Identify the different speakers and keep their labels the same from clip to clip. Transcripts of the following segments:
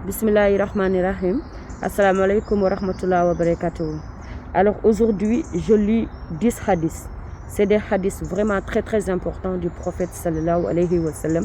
Speaker 1: Bismillahirrahmanirrahim. Assalamu alaikum wa rahmatullahi wa barakatuh. Alors aujourd'hui, je lis 10 hadiths. C'est des hadiths vraiment très importants du prophète sallallahu alayhi wa sallam.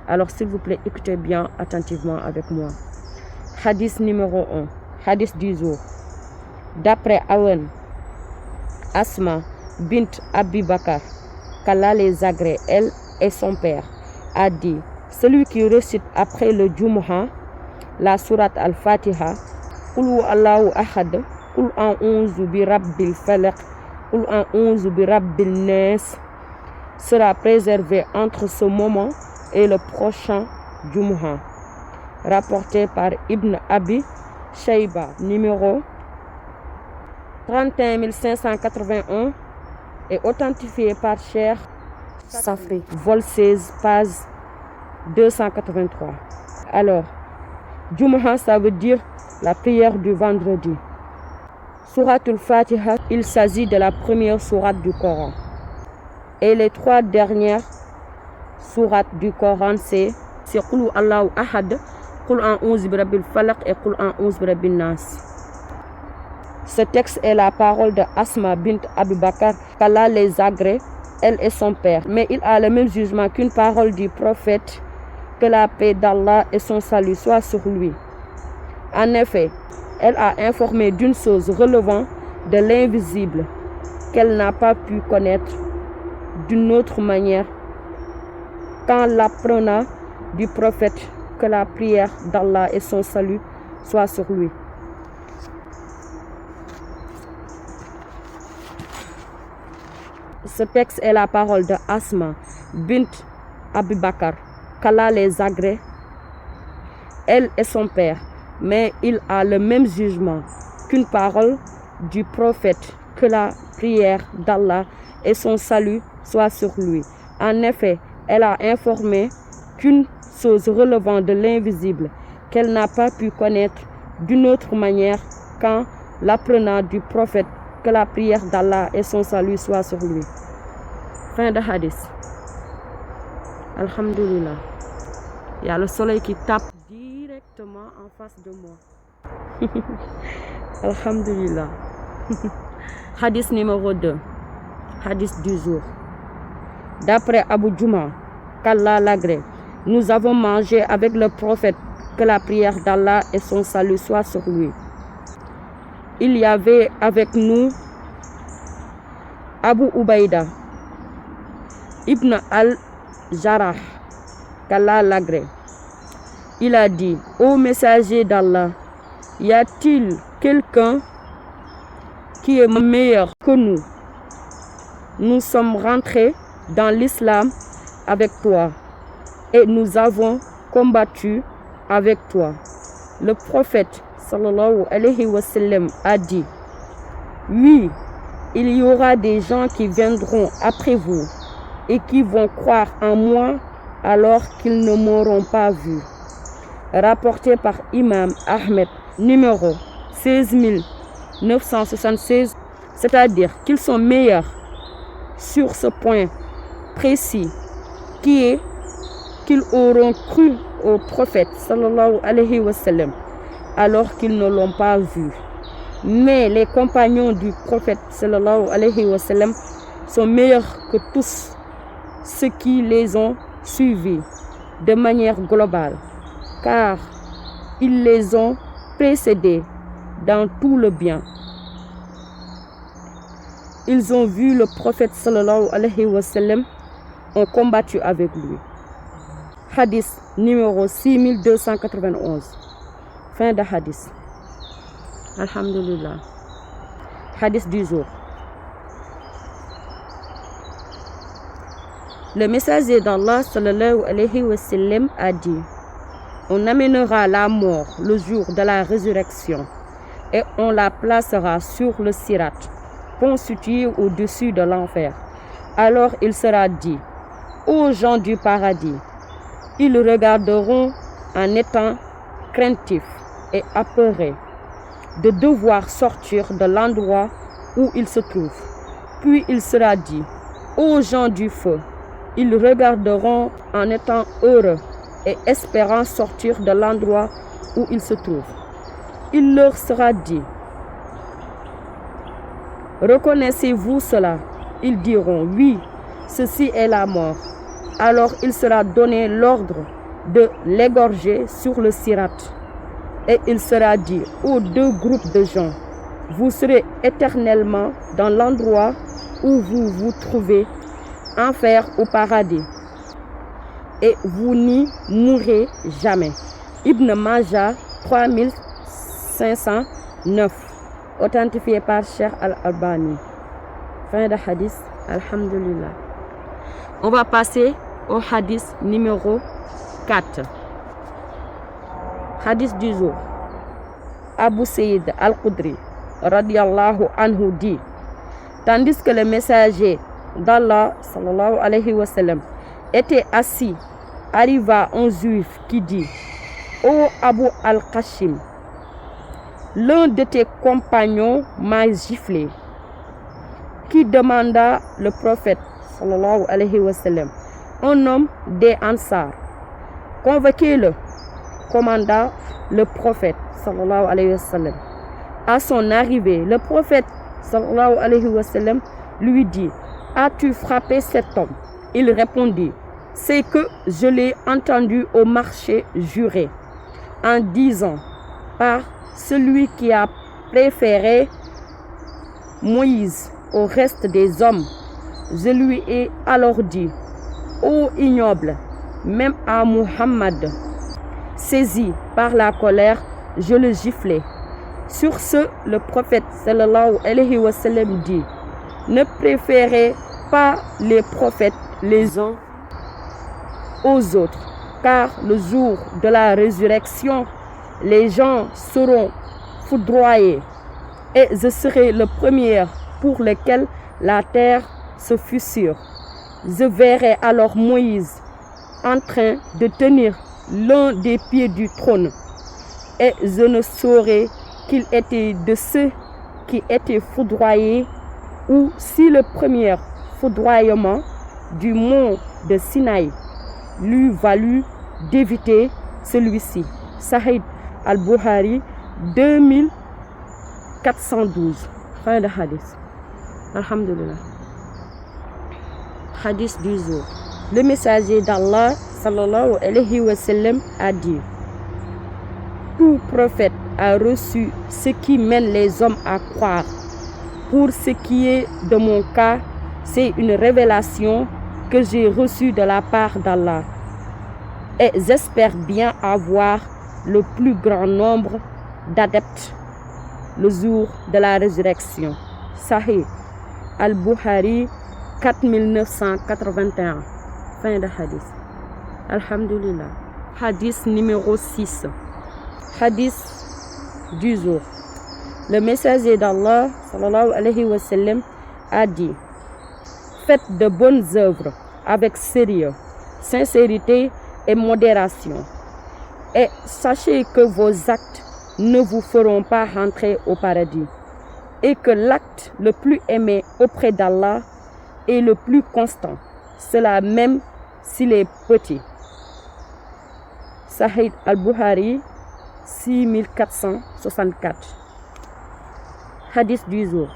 Speaker 1: Alors s'il vous plaît, écoutez bien attentivement avec moi. Hadith numéro 1. Hadith du jour. D'après Awan, Asma bint Abi Bakr, qu'Allah les agrée, elle et son père, a dit: celui qui récite après le Jumu'ah la sourate Al-Fatiha, Qul Allahu Ahad, Qul a'udhu bi Rabbil Falaq, Qul a'udhu bi Rabbin Nas, sera préservé entre ce moment et le prochain Jumu'ah. Rapporté par Ibn Abi Shayba, numéro 31581 et authentifié par Cheikh Safri, vol 16, page 283. Alors, Jumu'ah, ça veut dire la prière du vendredi. Souratul Fatiha, il s'agit de la première sourate du Coran. Et les 3 dernières sourates du Coran, c'est Qul Allahu Ahad, Qul a'udhu bi Rabbil Falaq et Qul a'udhu bi Rabbin Nas. Ce texte est la parole de Asma bint Abi Bakr, qu'Allah les agrée, elle et son père. Mais il a le même jugement qu'une parole du prophète, que la paix d'Allah et son salut soient sur lui. En effet, elle a informé d'une chose relevant de l'invisible qu'elle n'a pas pu connaître d'une autre manière qu'en l'apprenant du prophète, que la prière d'Allah et son salut soient sur lui. Ce texte est la parole de Asma bint Abi Bakr, qu'Allah les agrée, elle et son père. Mais il a le même jugement qu'une parole du prophète, que la prière d'Allah et son salut soient sur lui. En effet, elle a informé qu'une chose relevant de l'invisible qu'elle n'a pas pu connaître d'une autre manière qu'en l'apprenant du prophète, que la prière d'Allah et son salut soient sur lui. Fin de hadith. Alhamdulillah. Il y a le soleil qui tape directement en face de moi. Alhamdulillah. Hadith numéro 2. Hadith du jour. D'après Abu Juma, qu'Allah l'agrée, nous avons mangé avec le prophète, que la prière d'Allah et son salut soient sur lui. Il y avait avec nous Abu Ubaïda Ibn al-Jarrah, qu'Allah l'agrée. Il a dit: ô messager d'Allah, y a-t-il quelqu'un qui est meilleur que nous? Nous sommes rentrés dans l'islam avec toi et nous avons combattu avec toi. Le prophète sallallahu alayhi wa sallam a dit: oui, il y aura des gens qui viendront après vous et qui vont croire en moi alors qu'ils ne m'auront pas vu. Rapporté par Imam Ahmed, numéro 16976, c'est-à-dire qu'ils sont meilleurs sur ce point précis, qui est qu'ils auront cru au prophète sallallahu alayhi wa sallam alors qu'ils ne l'ont pas vu. Mais les compagnons du prophète sallallahu alayhi wa sallam sont meilleurs que tous ceux qui les ont suivis de manière globale, car ils les ont précédés dans tout le bien. Ils ont vu le prophète sallallahu alayhi wa sallam, ont combattu avec lui. Hadith numéro 6291. Fin de hadith. Alhamdulillah. Hadith du jour. Le messager d'Allah sallallahu alayhi wa sallam a dit: on amènera la mort le jour de la résurrection et on la placera sur le sirat, pont situé au-dessus de l'enfer. Alors il sera dit aux gens du paradis, ils regarderont en étant craintifs et apeurés de devoir sortir de l'endroit où ils se trouvent. Puis il sera dit aux gens du feu, ils regarderont en étant heureux et espérant sortir de l'endroit où ils se trouvent. Il leur sera dit: reconnaissez-vous cela? Ils diront: oui, ceci est la mort. Alors il sera donné l'ordre de l'égorger sur le sirat. Et il sera dit aux deux groupes de gens: vous serez éternellement dans l'endroit où vous vous trouvez, enfer ou paradis, et vous n'y mourrez jamais. Ibn Majah 3509, authentifié par Cheikh Al-Albani. Fin de hadith. Alhamdulillah. On va passer au hadith numéro 4. Hadith du jour. Abu Saïd Al-Khudri radiyallahu anhu dit: tandis que le messager d'Allah sallallahu alayhi wa sallam était assis, arriva un juif qui dit: ô Abu Al-Qashim, l'un de tes compagnons m'a giflé. Qui demanda le prophète sallallahu alayhi wa sallam: un homme des Ansar. Convoquez-le, commanda le prophète sallallahu alayhi wa sallam. À son arrivée, le prophète sallallahu alayhi wa sallam lui dit: as-tu frappé cet homme? Il répondit: c'est que je l'ai entendu au marché jurer en disant: par celui qui a préféré Moïse au reste des hommes. Je lui ai alors dit: ô ignoble, même à Muhammad, saisi par la colère, je le giflai. Sur ce, le prophète sallallahu alayhi wa sallam dit: ne préférez pas les prophètes les uns aux autres, car le jour de la résurrection, les gens seront foudroyés, et je serai le premier pour lequel la terre se fissure. Je verrai alors Moïse en train de tenir l'un des pieds du trône, et je ne saurai qu'il était de ceux qui étaient foudroyés, ou si le premier foudroyement du mont de Sinaï lui valut d'éviter celui-ci. Sahih Al-Bukhari 2412. Fin de hadith. Alhamdulillah. Hadith du jour. Le messager d'Allah sallallahu alayhi wa sallam a dit: tout prophète a reçu ce qui mène les hommes à croire. Pour ce qui est de mon cas, c'est une révélation que j'ai reçue de la part d'Allah. Et j'espère bien avoir le plus grand nombre d'adeptes le jour de la résurrection. Sahih Al-Bukhari 4981. Fin de hadith. Alhamdulillah. Hadith numéro 6. Hadith du jour. Le messager d'Allah sallallahu alayhi wa sallam a dit: faites de bonnes œuvres avec sérieux, sincérité et modération, et sachez que vos actes ne vous feront pas rentrer au paradis, et que l'acte le plus aimé auprès d'Allah est le plus constant, cela même s'il est petit. Sahih Al-Bukhari 6464. Hadith du jour.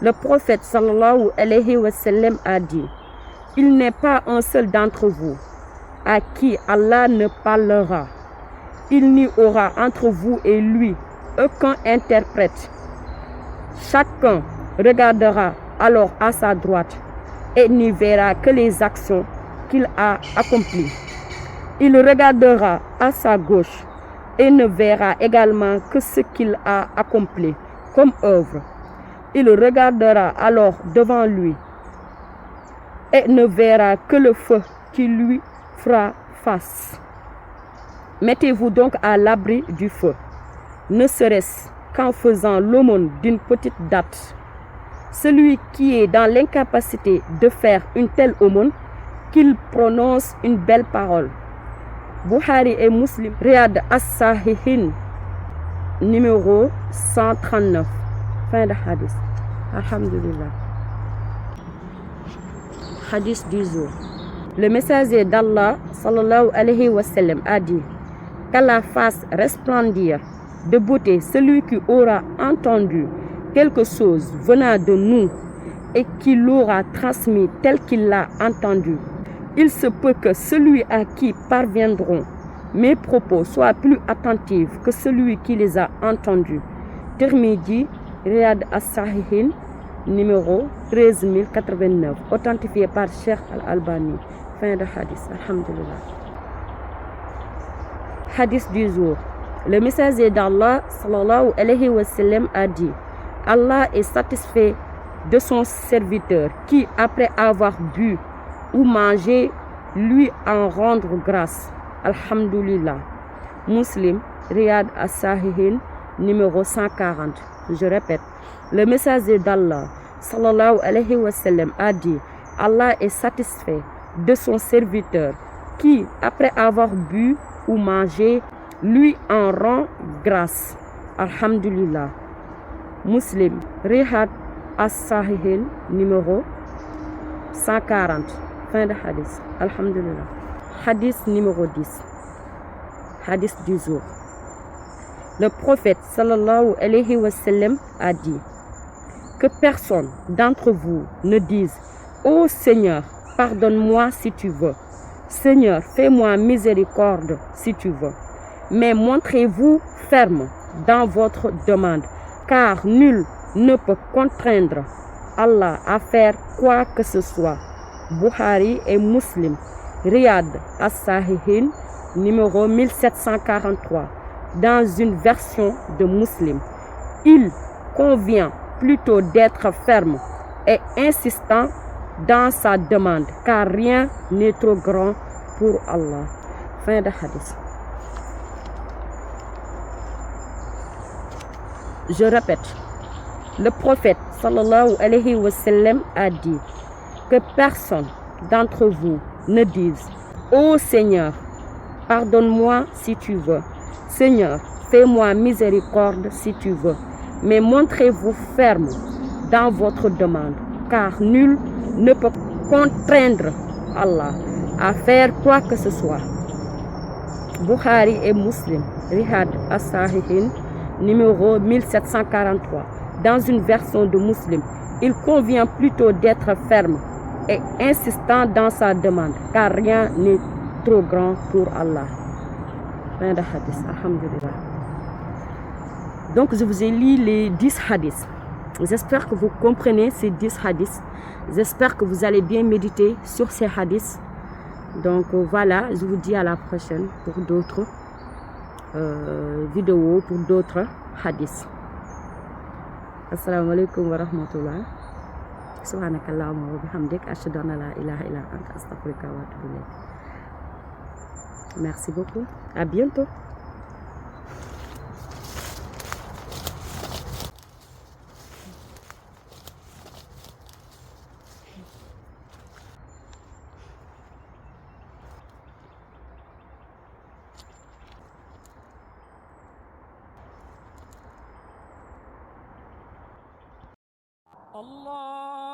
Speaker 1: Le prophète sallallahu alayhi wa sallam a dit: il n'est pas un seul d'entre vous à qui Allah ne parlera. Il n'y aura entre vous et lui aucun interprète. Chacun regardera alors à sa droite et n'y verra que les actions qu'il a accomplies. Il regardera à sa gauche et ne verra également que ce qu'il a accompli comme œuvre. Il regardera alors devant lui et ne verra que le feu qui lui fera face. Mettez-vous donc à l'abri du feu, ne serait-ce qu'en faisant l'aumône d'une petite date. Celui qui est dans l'incapacité de faire une telle aumône, qu'il prononce une belle parole. Bukhari et Muslim, Riyad as-Sahihin, numéro 139. Fin de hadith. Alhamdulillah. Hadith du jour. Le messager d'Allah sallallahu alayhi wa sallam a dit: qu'Allah fasse resplendir de beauté celui qui aura entendu quelque chose venant de nous et qui l'aura transmis tel qu'il l'a entendu. Il se peut que celui à qui parviendront mes propos soit plus attentif que celui qui les a entendus. Tirmidhi, Riyad as-Sahihin, numéro 13089, authentifié par Cheikh Al-Albani. Fin de hadith. Alhamdulillah. Hadith du jour. Le messager d'Allah sallallahu alayhi wa sallam a dit: Allah est satisfait de son serviteur qui, après avoir bu ou mangé, lui en rendre grâce. Alhamdulillah. Muslim, Riyad as-Sahihin, numéro 140. Je répète, le messager d'Allah sallallahu alayhi wa sallam a dit: Allah est satisfait de son serviteur qui, après avoir bu ou mangé, lui en rend grâce. Alhamdulillah. Muslim, Riyad as-Sahihin, numéro 140. Fin de hadith. Alhamdulillah. Hadith numéro 10. Hadith du jour. Le prophète sallallahu alayhi wa sallam a dit: que personne d'entre vous ne dise: ô Seigneur, pardonne-moi si tu veux. Seigneur, fais-moi miséricorde si tu veux. Mais montrez-vous ferme dans votre demande, car nul ne peut contraindre Allah à faire quoi que ce soit. Bukhari et Muslim, Riyad as-Sahihin, numéro 1743. Dans une version de Muslim, il convient plutôt d'être ferme et insistant dans sa demande, car rien n'est trop grand pour Allah. Fin de hadith. Je répète, le prophète sallallahu alayhi wa sallam a dit: que personne d'entre vous ne dise: ô Seigneur, pardonne-moi si tu veux. Seigneur, fais-moi miséricorde si tu veux. Mais montrez-vous ferme dans votre demande, car nul ne peut contraindre Allah à faire quoi que ce soit. Bukhari et Muslim, Riyad as-Sahihin, numéro 1743. Dans une version de Muslim, il convient plutôt d'être ferme et insistant dans sa demande, car rien n'est trop grand pour Allah. Fin de hadith. Alhamdulillah. Donc je vous ai lu les 10 hadiths. J'espère que vous comprenez ces 10 hadiths. J'espère que vous allez bien méditer sur ces hadiths. Donc voilà, je vous dis à la prochaine pour d'autres vidéos, pour d'autres hadiths. Assalamu alaikum wa rahmatullah. Subhanakallahumma wa bihamdik, ashhadu an la ilaha illa anta, astaghfiruka wa atubu ilayk. Merci beaucoup. À bientôt.
Speaker 2: Allah